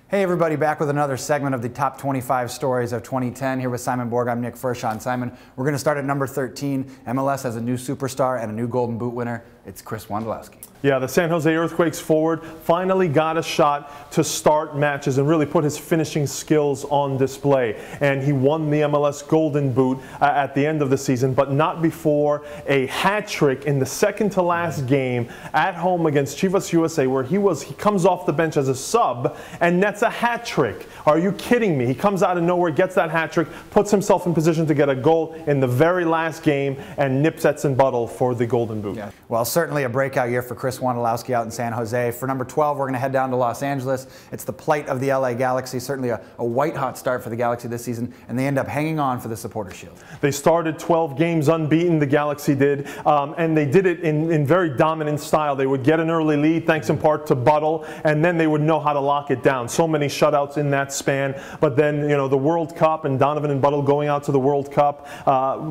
Hey everybody, back with another segment of the top 25 stories of 2010. Here with Simon Borg, I'm Nick Fershon. Simon, we're going to start at number 13. MLS has a new superstar and a new Golden Boot winner. It's Chris Wondolowski. Yeah, the San Jose Earthquakes forward finally got a shot to start matches and really put his finishing skills on display. And he won the MLS Golden Boot at the end of the season, but not before a hat trick in the second to last game at home against Chivas USA, where he comes off the bench as a sub and nets a hat trick. Are you kidding me? He comes out of nowhere, gets that hat trick, puts himself in position to get a goal in the very last game, and nips Edson-Buddle for the Golden Boot. Yeah. Well, certainly a breakout year for Chris Wondolowski out in San Jose. For number 12, we're going to head down to Los Angeles. It's the plight of the LA Galaxy. Certainly a white-hot start for the Galaxy this season, and they end up hanging on for the Supporters' Shield. They started 12 games unbeaten, the Galaxy did, and they did it in very dominant style. They would get an early lead, thanks in part to Buddle, and then they would know how to lock it down. So many shutouts in that span, but then, you know, the World Cup and Donovan and Buddle going out to the World Cup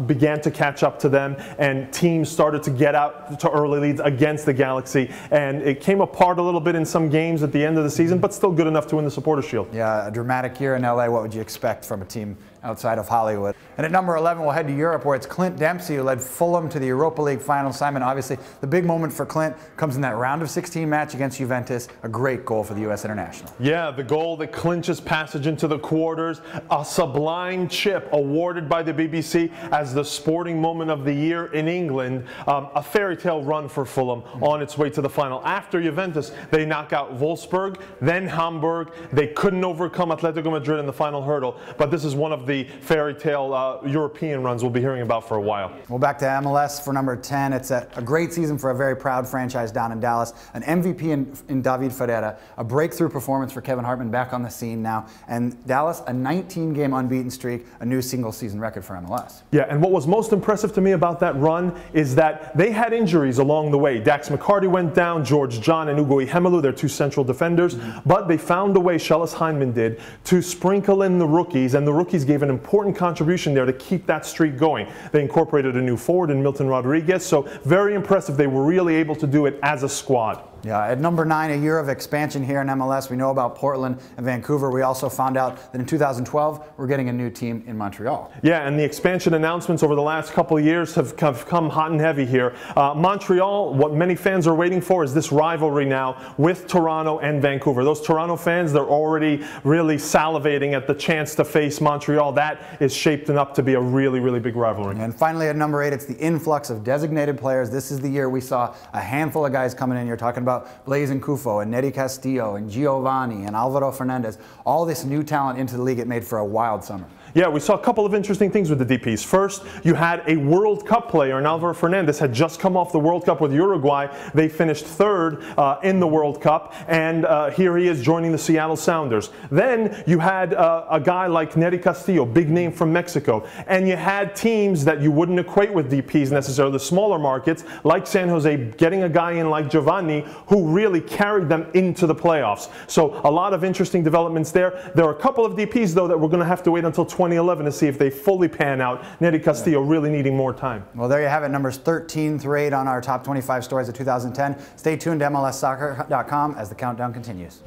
began to catch up to them, and teams started to get out to early leads against the Galaxy, and it came apart a little bit in some games at the end of the season, but still good enough to win the Supporters' Shield. Yeah, a dramatic year in LA. What would you expect from a team outside of Hollywood? And at number 11, we'll head to Europe, where it's Clint Dempsey who led Fulham to the Europa League final. Simon, obviously the big moment for Clint comes in that round of 16 match against Juventus. A great goal for the U.S. international. Yeah, the goal that clinches passage into the quarters, a sublime chip awarded by the BBC as the sporting moment of the year in England. A fairy tale run for Fulham on its way to the final. After Juventus, they knock out Wolfsburg, then Hamburg. They couldn't overcome Atletico Madrid in the final hurdle, but this is one of the fairy tale European runs we'll be hearing about for a while. Well, back to MLS for number 10. It's a great season for a very proud franchise down in Dallas. An MVP in David Ferreira, a breakthrough performance for Kevin Hartman back on the scene now, and Dallas a 19-game unbeaten streak, a new single-season record for MLS. Yeah, and what was most impressive to me about that run is that they had injuries along the way. Dax McCarty went down, George John and Ugo Ihemelu, their two central defenders, but they found a way, Schellas Hyndman did, to sprinkle in the rookies, and the rookies gave an important contribution there to keep that streak going. They incorporated a new forward in Milton Rodriguez, so very impressive. They were really able to do it as a squad. Yeah, at number 9, a year of expansion here in MLS. We know about Portland and Vancouver. We also found out that in 2012, we're getting a new team in Montreal. Yeah, and the expansion announcements over the last couple of years have come hot and heavy here. Montreal, what many fans are waiting for is this rivalry now with Toronto and Vancouver. Those Toronto fans, they're already really salivating at the chance to face Montreal. That is shaping up to be a really, really big rivalry. And finally, at number 8, it's the influx of designated players. This is the year we saw a handful of guys coming in. You're talking about Blaise Nkufo and Nedy Castillo and Giovanni and Alvaro Fernandez. All this new talent into the league. It made for a wild summer. Yeah, we saw a couple of interesting things with the DPs. First, you had a World Cup player, and Alvaro Fernandez had just come off the World Cup with Uruguay. They finished third in the World Cup, and here he is joining the Seattle Sounders. Then you had a guy like Nedy Castillo, big name from Mexico, and you had teams that you wouldn't equate with DPs necessarily, the smaller markets, like San Jose, getting a guy in like Giovanni, who really carried them into the playoffs. So a lot of interesting developments there. There are a couple of DPs, though, that we're going to have to wait until 2011 to see if they fully pan out. Nedy Castillo really needing more time. Well, there you have it, numbers 13 through 8 on our top 25 stories of 2010. Stay tuned to MLSsoccer.com as the countdown continues.